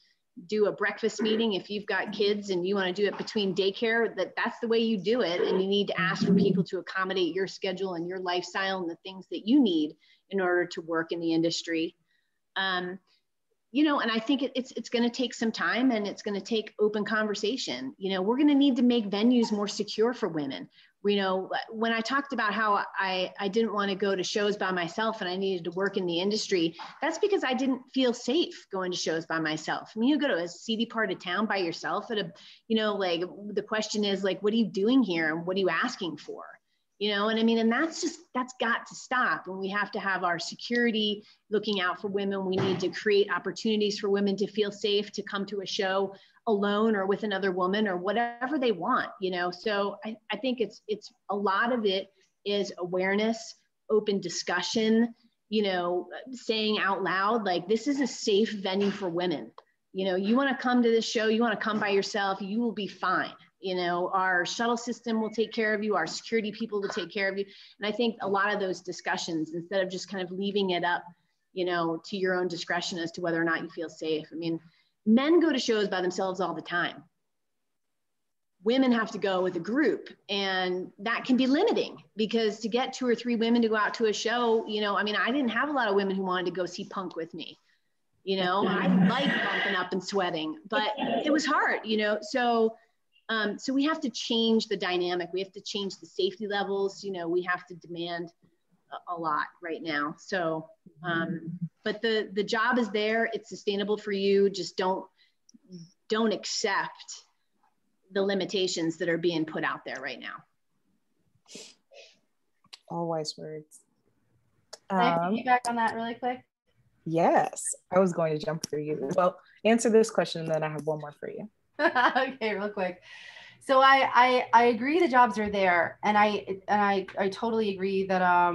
do a breakfast meeting, if you've got kids and you want to do it between daycare, that's the way you do it. And you need to ask for people to accommodate your schedule and your lifestyle and the things that you need in order to work in the industry. And I think it's going to take some time, and it's going to take open conversation. We're going to need to make venues more secure for women. When I talked about how I didn't want to go to shows by myself and I needed to work in the industry, that's because I didn't feel safe going to shows by myself. I mean, you go to a seedy part of town by yourself at the question is like, what are you doing here? And what are you asking for? And I mean, and that's got to stop. And we have to have our security looking out for women. We need to create opportunities for women to feel safe, to come to a show alone or with another woman or whatever they want, So I think it's a lot of it is awareness, open discussion, saying out loud, like, this is a safe venue for women. You want to come to this show, you want to come by yourself, you will be fine. Our shuttle system will take care of you. Our security people will take care of you. And I think a lot of those discussions, instead of just kind of leaving it up, to your own discretion as to whether or not you feel safe. I mean, men go to shows by themselves all the time. Women have to go with a group, and that can be limiting because to get 2 or 3 women to go out to a show, I didn't have a lot of women who wanted to go see punk with me. I like bumping up and sweating, but it was hard, So we have to change the dynamic. We have to change the safety levels. We have to demand a lot right now. So, but the job is there. It's sustainable for you. Just don't accept the limitations that are being put out there right now. All wise words. Can I piggyback on that really quick? Yes, I was going to jump for you. Well, answer this question and then I have one more for you. Okay, real quick. So I agree the jobs are there, and I totally agree that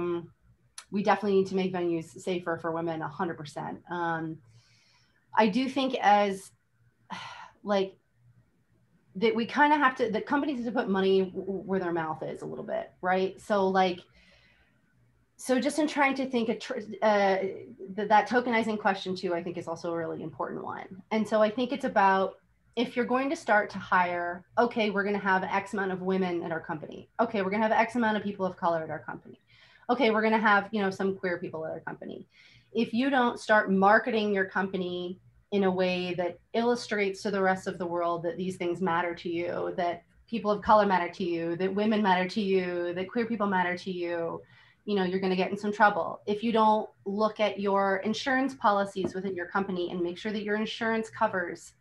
we definitely need to make venues safer for women 100%. I do think as like that we kind of have to, the companies have to put money where their mouth is a little bit, right? So just in trying to think that tokenizing question too, I think is also a really important one. And so I think it's about, if you're going to start to hire, okay, we're going to have X amount of women at our company. Okay, we're going to have X amount of people of color at our company. Okay, we're going to have, some queer people at our company. If you don't start marketing your company in a way that illustrates to the rest of the world that these things matter to you, that people of color matter to you, that women matter to you, that queer people matter to you, you're going to get in some trouble. If you don't look at your insurance policies within your company and make sure that your insurance covers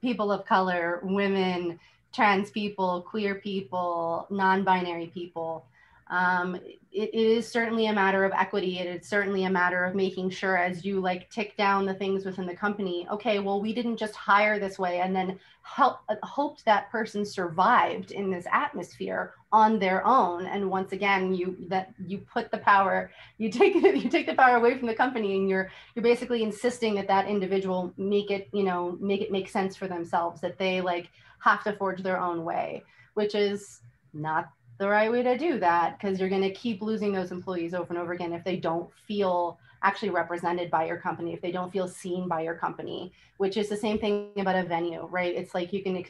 people of color, women, trans people, queer people, non-binary people. It is certainly a matter of equity. It is certainly a matter of making sure, as you tick down the things within the company, okay, well, we didn't just hire this way and then hoped that person survived in this atmosphere on their own. And once again, you put the power, you take the power away from the company, and you're basically insisting that individual make it make sense for themselves, that they have to forge their own way, which is not the right way to do that, because you're going to keep losing those employees over and over again if they don't feel actually represented by your company, if they don't feel seen by your company, which is the same thing about a venue, right? It's like you can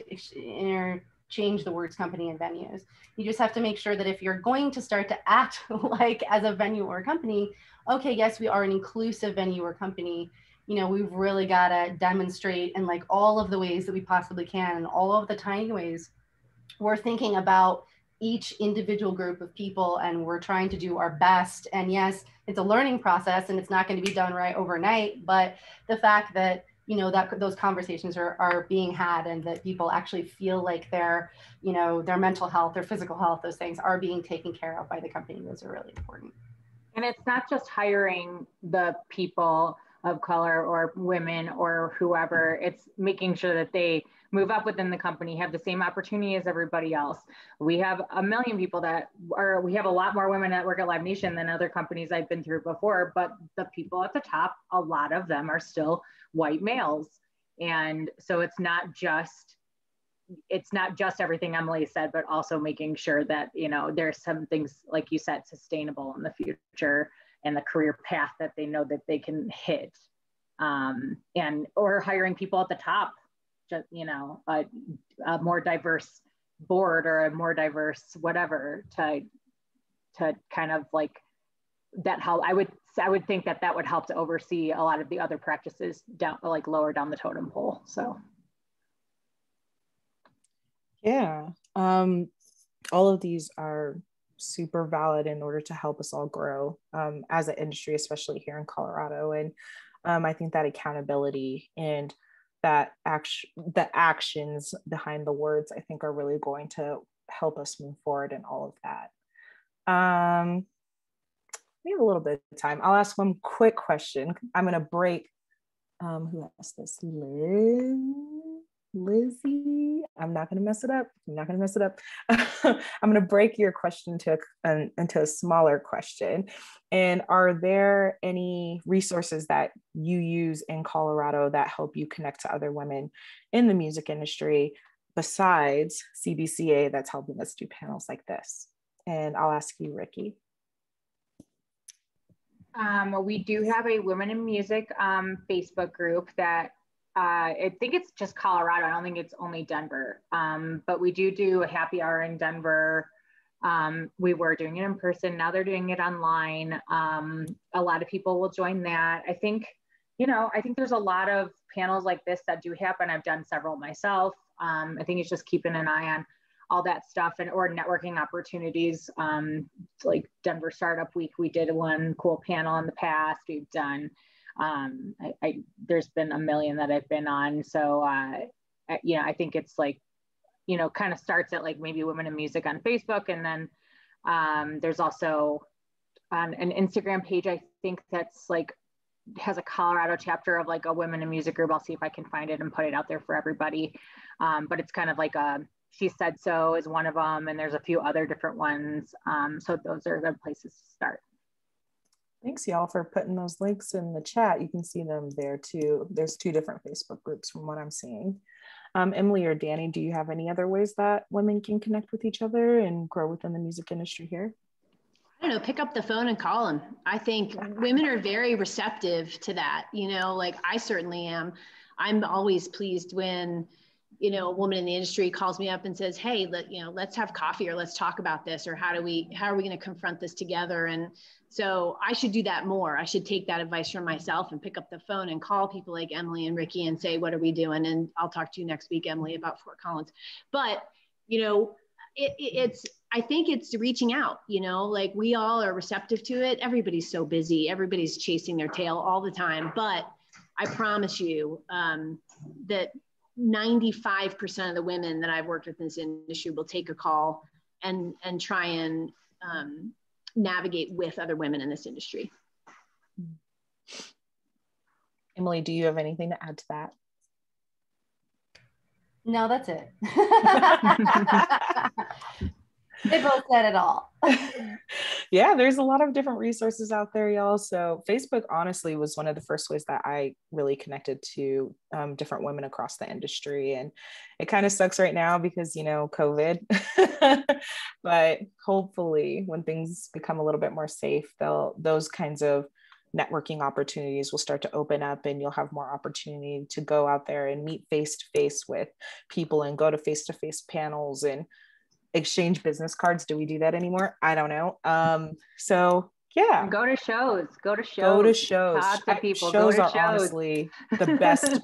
change the words company and venues. You just have to make sure that if you're going to start to act like as a venue or a company, okay, yes, we are an inclusive venue or company. You know, we've really got to demonstrate in like all of the ways that we possibly can, and all of the tiny ways we're thinking about each individual group of people, and we're trying to do our best. And yes, it's a learning process and it's not going to be done right overnight, but the fact that, you know, that those conversations are being had, and that people actually feel like their, you know, their mental health, their physical health, those things are being taken care of by the company, those are really important. And it's not just hiring the people of color or women or whoever, it's making sure that they move up within the company, have the same opportunity as everybody else. We have a million people we have a lot more women that work at Live Nation than other companies I've been through before, but the people at the top, a lot of them are still white males. And so it's not just everything Emily said, but also making sure that, you know, there's some things, like you said, sustainable in the future and the career path that they know that they can hit. Or hiring people at the top, just, you know, a more diverse board or a more diverse whatever to kind of like that. How I would think that would help to oversee a lot of the other practices down, like lower down the totem pole. So. Yeah, all of these are super valid in order to help us all grow as an industry, especially here in Colorado. And I think that accountability and that the actions behind the words, I think, are really going to help us move forward in all of that. We have a little bit of time. I'll ask one quick question. I'm going to break, who asked this? Lizzie, I'm not going to mess it up. I'm going to break your question into a smaller question. And are there any resources that you use in Colorado that help you connect to other women in the music industry besides CBCA that's helping us do panels like this? And I'll ask you, Rikki. We do have a Women in Music Facebook group that I think it's just Colorado. I don't think it's only Denver, but we do a happy hour in Denver. We were doing it in person. Now they're doing it online. A lot of people will join that. I think there's a lot of panels like this that do happen. I've done several myself. I think it's just keeping an eye on all that stuff or networking opportunities. Like Denver Startup Week, we did one cool panel in the past. We've done, there's been a million that I've been on. So, I think it's like, kind of starts at like maybe Women in Music on Facebook. And then there's also an Instagram page, I think that's like, has a Colorado chapter of like a Women in Music group. I'll see if I can find it and put it out there for everybody. But it's kind of like She Said So is one of them. And there's a few other different ones. So those are good places to start. Thanks y'all for putting those links in the chat. You can see them there too. There's 2 different Facebook groups from what I'm seeing. Emily or Dani, do you have any other ways that women can connect with each other and grow within the music industry here? I don't know, pick up the phone and call them. I think women are very receptive to that. Like I certainly am. I'm always pleased when, a woman in the industry calls me up and says, hey, let's have coffee or let's talk about this, or how are we going to confront this together? And so I should do that more. I should take that advice from myself and pick up the phone and call people like Emily and Rikki and say, what are we doing? And I'll talk to you next week, Emily, about Fort Collins. But, I think it's reaching out, like we all are receptive to it. Everybody's so busy. Everybody's chasing their tail all the time. But I promise you that 95% of the women that I've worked with in this industry will take a call and try and navigate with other women in this industry. Emily, do you have anything to add to that? No, that's it. They both said it all. Yeah, there's a lot of different resources out there, y'all. So Facebook honestly was one of the first ways that I really connected to different women across the industry. And it kind of sucks right now because, COVID, but hopefully when things become a little bit more safe, those kinds of networking opportunities will start to open up, and you'll have more opportunity to go out there and meet face-to-face with people and go to face-to-face panels and exchange business cards. Do we do that anymore? I don't know. So yeah. Go to shows. Go to shows. Talk to people. Shows are honestly the best.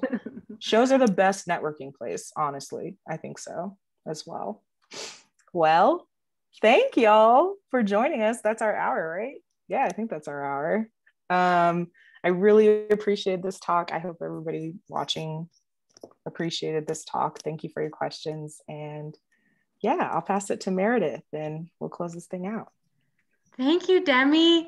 Shows are the best networking place, honestly. I think so as well. Well, thank y'all for joining us. That's our hour, right? Yeah, I think that's our hour. I really appreciate this talk. I hope everybody watching appreciated this talk. Thank you for your questions. And yeah, I'll pass it to Meredith and we'll close this thing out. Thank you, Demi.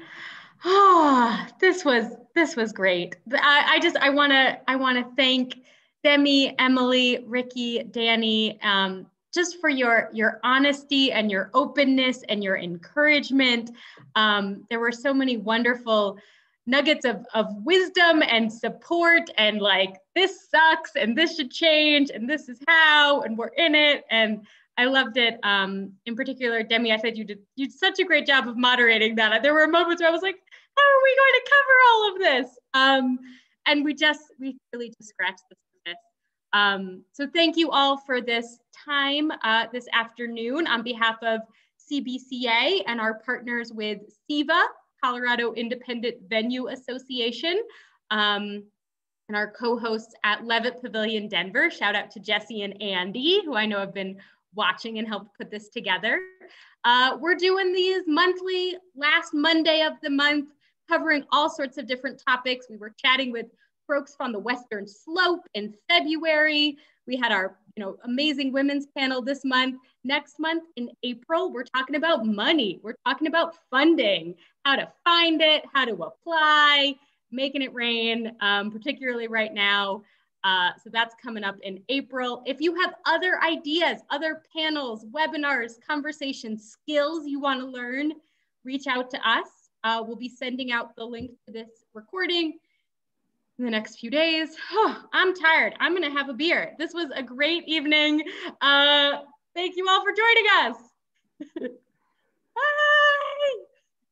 Oh, this was great. I want to thank Demi, Emily, Rikki, Dani, just for your honesty and your openness and your encouragement. There were so many wonderful nuggets of wisdom and support, and like, this sucks and this should change and this is how, and we're in it. And I loved it. In particular, Demi, I said you did such a great job of moderating that. There were moments where I was like, how are we going to cover all of this? And we really just scratched the surface. So thank you all for this time this afternoon on behalf of CBCA and our partners with CIVA, Colorado Independent Venue Association, and our co-hosts at Levitt Pavilion Denver. Shout out to Jesse and Andy, who I know have been watching and helped put this together. We're doing these monthly, last Monday of the month, covering all sorts of different topics. We were chatting with folks from the Western Slope in February. We had our amazing women's panel this month. Next month in April, we're talking about money. We're talking about funding, how to find it, how to apply, making it rain, particularly right now. So that's coming up in April. If you have other ideas, other panels, webinars, conversation skills you want to learn, reach out to us. We'll be sending out the link to this recording in the next few days. Oh, I'm tired. I'm going to have a beer. This was a great evening. Thank you all for joining us.